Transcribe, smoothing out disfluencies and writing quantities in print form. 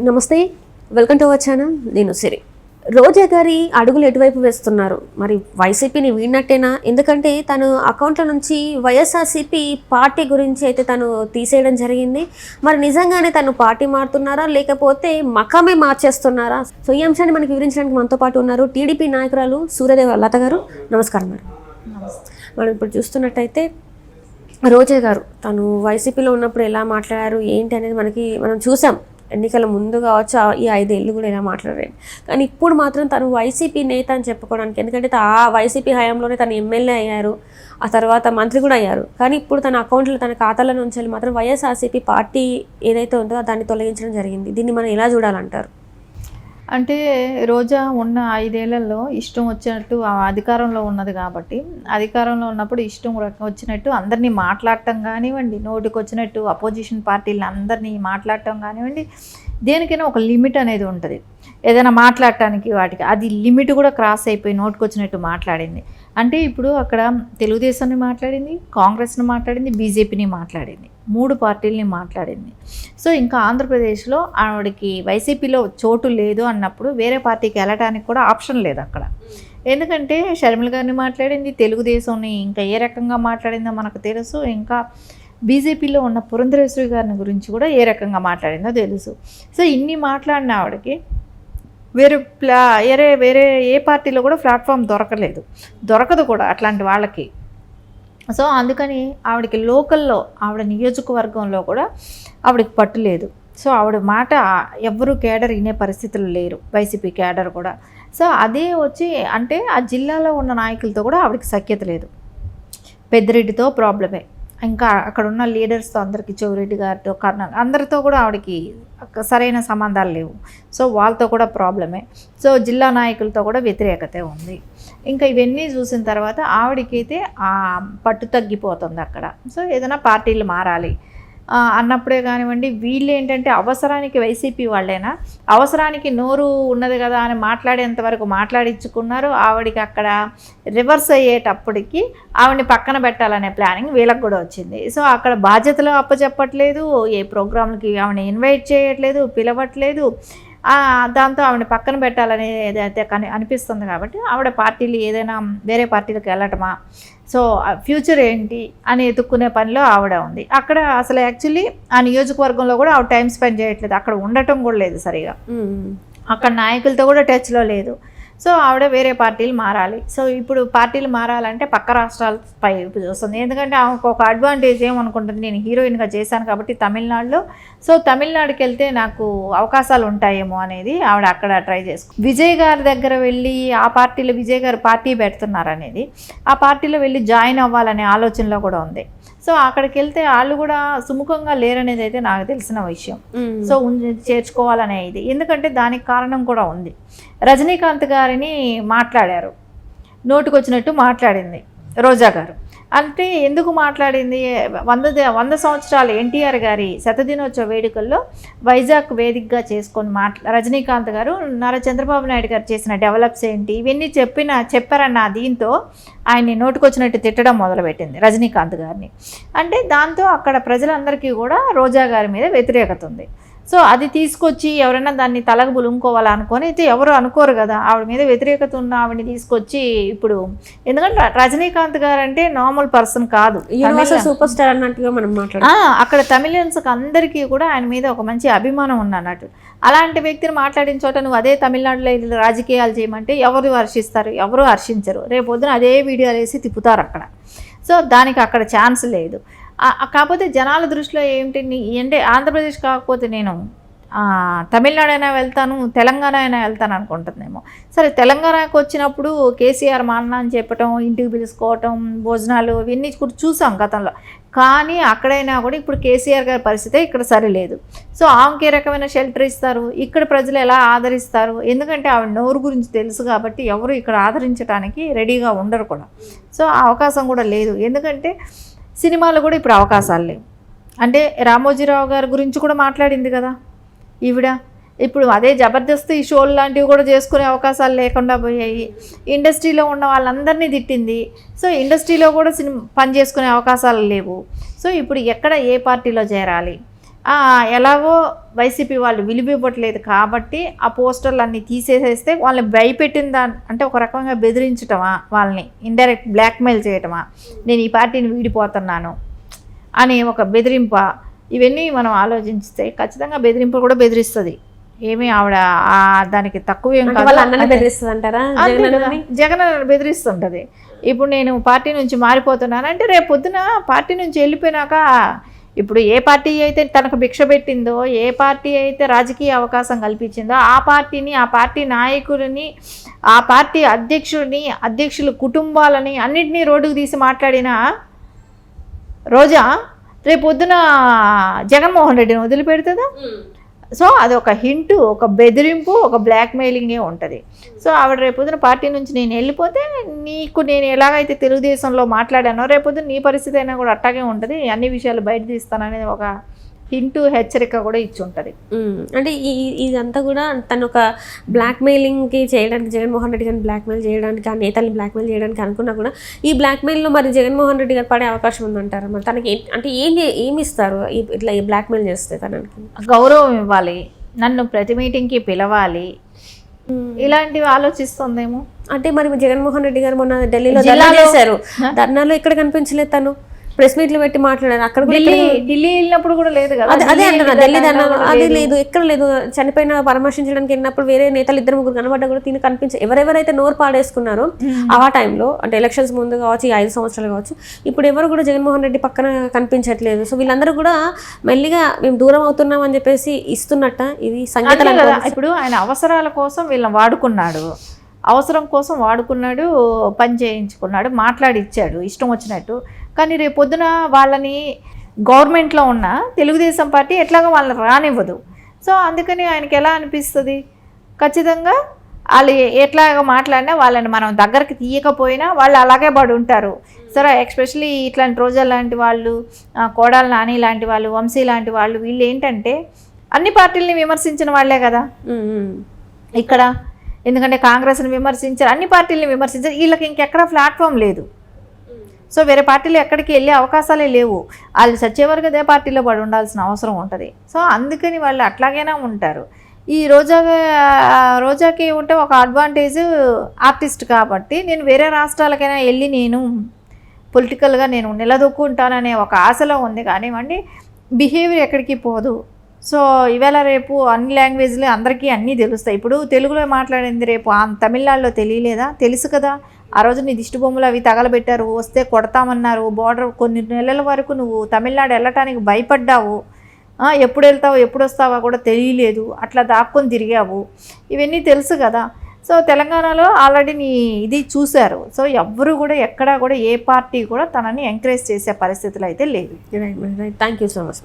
నమస్తే, welcome to our channel. నేను సిరి. రోజా గారి అడుగులు ఎటువైపు వేస్తున్నారు? మరి వైసీపీని వీడినట్టేనా? ఎందుకంటే తను అకౌంట్ల నుంచి వైఎస్ఆర్సీపీ పార్టీ గురించి అయితే తను తీసేయడం జరిగింది. మరి నిజంగానే తను పార్టీ మారుతున్నారా లేకపోతే మకామే మార్చేస్తున్నారా? సో ఈ అంశాన్ని మనకి వివరించడానికి మనతో పాటు ఉన్నారు టీడీపీ నాయకురాలు సూర్యదేవ లత గారు. నమస్కారం మేడం. మనం ఇప్పుడు చూస్తున్నట్టయితే రోజా గారు తను వైసీపీలో ఉన్నప్పుడు ఎలా మాట్లాడారు ఏంటి అనేది మనం చూసాం. ఎన్నికల ముందు కావచ్చు, ఈ 5 ఏళ్ళు కూడా ఇలా మాట్లాడారు. కానీ ఇప్పుడు మాత్రం తను వైసీపీ నేత అని చెప్పుకోవడానికి, ఎందుకంటే ఆ వైసీపీ హయాంలోనే తను ఎమ్మెల్యే అయ్యారు, ఆ తర్వాత మంత్రి కూడా అయ్యారు. కానీ ఇప్పుడు తన అకౌంట్లో తన ఖాతాల నుంచి మాత్రం వైఎస్ఆర్సీపీ పార్టీ ఏదైతే ఉందో దాన్ని తొలగించడం జరిగింది. దీన్ని మనం ఎలా చూడాలంటారు? అంటే రోజా ఉన్న 5 ఏళ్లలో ఇష్టం వచ్చినట్టు అధికారంలో ఉన్నది కాబట్టి, అధికారంలో ఉన్నప్పుడు ఇష్టం వచ్చినట్టు అందరినీ మాట్లాడటం కానివ్వండి, నోటికి వచ్చినట్టు అపోజిషన్ పార్టీలను అందరినీ మాట్లాడటం కానివ్వండి, దేనికైనా ఒక లిమిట్ అనేది ఉంటుంది. ఏదైనా మాట్లాడటానికి వాటికి అది లిమిట్ కూడా క్రాస్ అయిపోయి నోటికి వచ్చినట్టు మాట్లాడింది. అంటే ఇప్పుడు అక్కడ తెలుగుదేశాన్ని మాట్లాడింది, కాంగ్రెస్ని మాట్లాడింది, బీజేపీని మాట్లాడింది, 3 పార్టీలని మాట్లాడింది. సో ఇంకా ఆంధ్రప్రదేశ్లో ఆవిడకి వైసీపీలో చోటు లేదు అన్నప్పుడు వేరే పార్టీకి వెళ్ళటానికి కూడా ఆప్షన్ లేదు అక్కడ. ఎందుకంటే షర్మిల గారిని మాట్లాడింది, తెలుగుదేశంని ఇంకా ఏ రకంగా మాట్లాడిందో మనకు తెలుసు. ఇంకా బీజేపీలో ఉన్న పురంధరేశ్వరి గారిని గురించి కూడా ఏ రకంగా మాట్లాడిందో తెలుసు. సో ఇన్ని మాట్లాడిన ఆవిడకి వేరే ఏ పార్టీలో కూడా ప్లాట్ఫామ్ దొరకదు కూడా అట్లాంటి వాళ్ళకి. సో అందుకని ఆవిడకి లోకల్లో ఆవిడ నియోజకవర్గంలో కూడా ఆవిడకి పట్టు లేదు. సో ఆవిడ మాట ఎవ్వరూ కేడర్ వినే పరిస్థితులు లేరు, వైసీపీ కేడర్ కూడా. సో అదే వచ్చి అంటే ఆ జిల్లాలో ఉన్న నాయకులతో కూడా ఆవిడకి సఖ్యత లేదు. పెద్దిరెడ్డితో ప్రాబ్లమే, ఇంకా అక్కడ ఉన్న లీడర్స్తో అందరికీ, చెవిరెడ్డి గారితో, కర్నల్ అందరితో కూడా ఆవిడకి సరైన సంబంధాలు లేవు. సో వాళ్ళతో కూడా ప్రాబ్లమే. సో జిల్లా నాయకులతో కూడా వ్యతిరేకతే ఉంది. ఇంకా ఇవన్నీ చూసిన తర్వాత ఆవిడకైతే పట్టు తగ్గిపోతుంది అక్కడ. సో ఏదైనా పార్టీలు మారాలి అన్నప్పుడే కానివ్వండి, వీళ్ళు ఏంటంటే అవసరానికి వైసీపీ వాళ్ళైనా అవసరానికి నోరు ఉన్నది కదా అని మాట్లాడేంత వరకు మాట్లాడించుకున్నారు. ఆవిడకి అక్కడ రివర్స్ అయ్యేటప్పటికి ఆవిడని పక్కన పెట్టాలనే ప్లానింగ్ వీళ్ళకి కూడా వచ్చింది. సో అక్కడ బాధ్యతలు అప్పచెప్పట్లేదు, ఏ ప్రోగ్రాంలకి ఆవిడని ఇన్వైట్ చేయట్లేదు, పిలవట్లేదు. దాంతో ఆవిడని పక్కన పెట్టాలనేది అయితే అనిపిస్తుంది. కాబట్టి ఆవిడ పార్టీలు ఏదైనా వేరే పార్టీలకు వెళ్ళటమా, సో ఫ్యూచర్ ఏంటి అని ఎత్తుక్కునే పనిలో ఆవిడ ఉంది అక్కడ. అసలు యాక్చువల్లీ ఆ నియోజకవర్గంలో కూడా ఆవిడ టైం స్పెండ్ చేయట్లేదు, అక్కడ ఉండటం కూడా లేదు సరిగా, అక్కడ నాయకులతో కూడా టచ్లో లేదు. సో ఆవిడ వేరే పార్టీలు మారాలి. సో ఇప్పుడు పార్టీలు మారాలంటే పక్క రాష్ట్రాలపై చూస్తుంది. ఎందుకంటే ఆమెకు ఒక అడ్వాంటేజ్ ఏమనుకుంటుంది, నేను హీరోయిన్గా చేశాను కాబట్టి తమిళనాడులో, సో తమిళనాడుకి వెళ్తే నాకు అవకాశాలు ఉంటాయేమో అనేది ఆవిడ అక్కడ ట్రై చేసుకుంది. విజయ్ గారి దగ్గర వెళ్ళి ఆ పార్టీలో విజయ్ గారు పార్టీ పెడుతున్నారు అనేది, ఆ పార్టీలో వెళ్ళి జాయిన్ అవ్వాలనే ఆలోచనలో కూడా ఉంది. సో అక్కడికి వెళ్తే వాళ్ళు కూడా సుముఖంగా లేరనేది అయితే నాకు తెలిసిన విషయం. సో చేర్చుకోవాలనే ఇది, ఎందుకంటే దానికి కారణం కూడా ఉంది. రజనీకాంత్ గారిని మాట్లాడారు, నోటుకొచ్చినట్టు మాట్లాడింది రోజా గారు. అంటే ఎందుకు మాట్లాడింది, 100 సంవత్సరాలు ఎన్టీఆర్ గారి శతదినోత్సవ వేడుకల్లో వైజాగ్ వేదికగా చేసుకొని రజనీకాంత్ గారు చంద్రబాబు నాయుడు గారు చేసిన డెవలప్స్ ఏంటి ఇవన్నీ చెప్పారన్న దీంతో ఆయన్ని నోటుకొచ్చినట్టు తిట్టడం మొదలుపెట్టింది రజనీకాంత్ గారిని. అంటే దాంతో అక్కడ ప్రజలందరికీ కూడా రోజా గారి మీద వ్యతిరేకత ఉంది. సో అది తీసుకొచ్చి ఎవరైనా దాన్ని తలకు బులుముకోవాలనుకొని అయితే ఎవరు అనుకోరు కదా, ఆవిడ మీద వ్యతిరేకత ఉన్న ఆవిడని తీసుకొచ్చి ఇప్పుడు, ఎందుకంటే రజనీకాంత్ గారు అంటే నార్మల్ పర్సన్ కాదు, సూపర్ స్టార్ అన్నట్టుగా మనం అక్కడ తమిళియన్స్కి అందరికీ కూడా ఆయన మీద ఒక మంచి అభిమానం ఉన్నట్టు. అలాంటి వ్యక్తిని మాట్లాడిన చోట నువ్వు అదే తమిళనాడులో రాజకీయాలు చేయమంటే ఎవరు హర్షిస్తారు, ఎవరు హర్షించరు. రేపు పొద్దున అదే వీడియోలు వేసి తిప్పుతారు అక్కడ. సో దానికి అక్కడ ఛాన్స్ లేదు. కాకపోతే జనాల దృష్టిలో ఏంటి అంటే ఆంధ్రప్రదేశ్ కాకపోతే నేను తమిళనాడు అయినా వెళ్తాను, తెలంగాణ అయినా వెళ్తాను అనుకుంటుందేమో. సరే తెలంగాణకు వచ్చినప్పుడు కేసీఆర్ మా అన్న అని చెప్పటం, ఇంటికి పిలుచుకోవటం, భోజనాలు ఇవన్నీ కూడా చూసాం గతంలో. కానీ అక్కడైనా కూడా ఇప్పుడు కేసీఆర్ గారి పరిస్థితి ఇక్కడ సరిలేదు. సో ఆమెకి ఏ రకమైన షెల్టర్ ఇస్తారు, ఇక్కడ ప్రజలు ఎలా ఆదరిస్తారు, ఎందుకంటే ఆవిడ నోరు గురించి తెలుసు కాబట్టి ఎవరు ఇక్కడ ఆదరించడానికి రెడీగా ఉండరు కూడా. సో ఆ అవకాశం కూడా లేదు, ఎందుకంటే సినిమాలు కూడా ఇప్పుడు అవకాశాలు లేవు. అంటే రామోజీరావు గారి గురించి కూడా మాట్లాడింది కదా ఈవిడ. ఇప్పుడు అదే జబర్దస్త్ ఈ షోలు లాంటివి కూడా చేసుకునే అవకాశాలు లేకుండా పోయాయి. ఇండస్ట్రీలో ఉన్న వాళ్ళందరినీ తిట్టింది. సో ఇండస్ట్రీలో కూడా పని చేసుకునే అవకాశాలు లేవు. సో ఇప్పుడు ఎక్కడ ఏ పార్టీలో చేరాలి, ఎలాగో వైసీపీ వాళ్ళు విలువ ఇవ్వట్లేదు కాబట్టి ఆ పోస్టర్లు అన్నీ తీసేసేస్తే వాళ్ళని భయపెట్టిన అంటే ఒక రకంగా బెదిరించటమా, వాళ్ళని ఇండైరెక్ట్ బ్లాక్మెయిల్ చేయటమా, నేను ఈ పార్టీని వీడిపోతున్నాను అని ఒక బెదిరింప, ఇవన్నీ మనం ఆలోచిస్తే ఖచ్చితంగా బెదిరింపు కూడా బెదిరిస్తుంది. ఏమీ ఆవిడ దానికి తక్కువ ఏం కాదు, జగన్ బెదిరిస్తుంటది. ఇప్పుడు నేను పార్టీ నుంచి మారిపోతున్నాను అంటే రేపు పొద్దున పార్టీ నుంచి వెళ్ళిపోయినాక ఇప్పుడు ఏ పార్టీ అయితే తనకు భిక్ష పెట్టిందో, ఏ పార్టీ అయితే రాజకీయ అవకాశం కల్పించిందో ఆ పార్టీని, ఆ పార్టీ నాయకులని, ఆ పార్టీ అధ్యక్షుల కుటుంబాలని అన్నింటినీ రోడ్డుకు తీసి మాట్లాడిన రోజా రేపు పొద్దున జగన్మోహన్ రెడ్డిని వదిలిపెడుతుందా? సో అదొక హింటు, ఒక బెదిరింపు, ఒక బ్లాక్మెయిలింగే ఉంటుంది. సో ఆవిడ రేపొద్దున పార్టీ నుంచి నేను వెళ్ళిపోతే నీకు నేను ఎలాగైతే తెలుగుదేశంలో మాట్లాడానో రేపొద్దున నీ పరిస్థితి అయినా కూడా అట్టాగే ఉంటుంది, అన్ని విషయాలు బయట తీస్తాననేది ఒక హింటు, హెచ్చరిక కూడా ఇచ్చి ఉంటుంది. అంటే ఇదంతా కూడా తను ఒక బ్లాక్మెయిలింగ్కి చేయడానికి, జగన్మోహన్ రెడ్డి గారిని బ్లాక్మెయిల్ చేయడానికి, ఆ నేతల్ని బ్లాక్మెయిల్ చేయడానికి అనుకున్నా కూడా ఈ బ్లాక్మెయిల్లో మరి జగన్మోహన్ రెడ్డి గారు పడే అవకాశం ఉందంటారా? మరి తనకి అంటే ఏమి ఇస్తారు ఇట్లా బ్లాక్మెయిల్ చేస్తే? తనకి గౌరవం ఇవ్వాలి, నన్ను ప్రతి మీటింగ్కి పిలవాలి, ఇలాంటివి ఆలోచిస్తుందేమో. అంటే మరి జగన్మోహన్ రెడ్డి గారు మొన్న ఢిల్లీలో ధర్నా చేశారు, ధర్నాలో ఎక్కడ కనిపించలేదు, తను ప్రెస్ మీట్లు పెట్టి మాట్లాడారు. అక్కడ ఢిల్లీ వెళ్ళినప్పుడు కూడా లేదు కదా, అదే అంటున్నా, ఢిల్లీ ధర్నా అది లేదు, ఎక్కడ లేదు. చనిపోయిన పరామర్శించడానికి వెళ్ళినప్పుడు వేరే నేతలు 2-3 కనబడ్డా కూడా తిని ఎవరెవరైతే నోరు పాడేసుకున్నారో ఆ టైంలో, అంటే ఎలక్షన్స్ ముందు కావచ్చు, 5 సంవత్సరాలు కావచ్చు, ఇప్పుడు ఎవరు కూడా జగన్మోహన్ రెడ్డి పక్కన కనిపించట్లేదు. సో వీళ్ళందరూ కూడా మెల్లిగా మేము దూరం అవుతున్నాం అని చెప్పేసి ఇస్తున్నట్ట ఇది సంకేతాలు కదా. ఇప్పుడు ఆయన అవసరాల కోసం వీళ్ళని వాడుకున్నాడు, అవసరం కోసం వాడుకున్నాడు, పని చేయించుకున్నాడు, మాట్లాడిచ్చాడు ఇష్టం వచ్చినట్టు. కానీ రేపు పొద్దున వాళ్ళని గవర్నమెంట్లో ఉన్న తెలుగుదేశం పార్టీ ఎట్లాగో వాళ్ళని రానివ్వదు. సో అందుకని ఆయనకి ఎలా అనిపిస్తుంది, ఖచ్చితంగా వాళ్ళు ఎట్లాగో మాట్లాడినా వాళ్ళని మనం దగ్గరికి తీయకపోయినా వాళ్ళు అలాగే పడి ఉంటారు. సరే, ఎస్పెషలీ ఇట్లాంటి రోజా లాంటి వాళ్ళు, కోడాల నాని లాంటి వాళ్ళు, వంశీ లాంటి వాళ్ళు, వీళ్ళు ఏంటంటే అన్ని పార్టీలని విమర్శించిన వాళ్ళే కదా ఇక్కడ. ఎందుకంటే కాంగ్రెస్ని విమర్శించారు, అన్ని పార్టీలని విమర్శించారు, వీళ్ళకి ఇంకెక్కడ ప్లాట్ఫామ్ లేదు. సో వేరే పార్టీలు ఎక్కడికి వెళ్ళే అవకాశాలే లేవు, వాళ్ళు చచ్చే వరకు అదే పార్టీలో పడి ఉండాల్సిన అవసరం ఉంటుంది. సో అందుకని వాళ్ళు అట్లాగైనా ఉంటారు. ఈ రోజాకి ఉంటే ఒక అడ్వాంటేజ్, ఆర్టిస్ట్ కాబట్టి నేను వేరే రాష్ట్రాలకైనా వెళ్ళి నేను పొలిటికల్గా నేను నిలదొక్కుంటాననే ఒక ఆశలో ఉంది. కానివ్వండి, బిహేవియర్ ఎక్కడికి పోదు. సో ఇవాళ రేపు అన్ని లాంగ్వేజ్లు అందరికీ అన్నీ తెలుస్తాయి. ఇప్పుడు తెలుగులో మాట్లాడింది రేపు తమిళనాడులో తెలియలేదా? తెలుసు కదా. ఆ రోజు నీ దిష్టి బొమ్మలు అవి తగలబెట్టారు, వస్తే కొడతామన్నారు, బార్డర్ కొన్ని నెలల వరకు నువ్వు తమిళనాడు వెళ్ళటానికి భయపడ్డావు, ఎప్పుడు వెళ్తావు ఎప్పుడు వస్తావో కూడా తెలియలేదు, అట్లా దాక్కొని తిరిగావు, ఇవన్నీ తెలుసు కదా. సో తెలంగాణలో ఆల్రెడీ నీ ఇది చూశారు. సో ఎవ్వరు కూడా ఎక్కడా కూడా ఏ పార్టీ కూడా తనని ఎంకరేజ్ చేసే పరిస్థితులు అయితే లేదు. Thank you so much.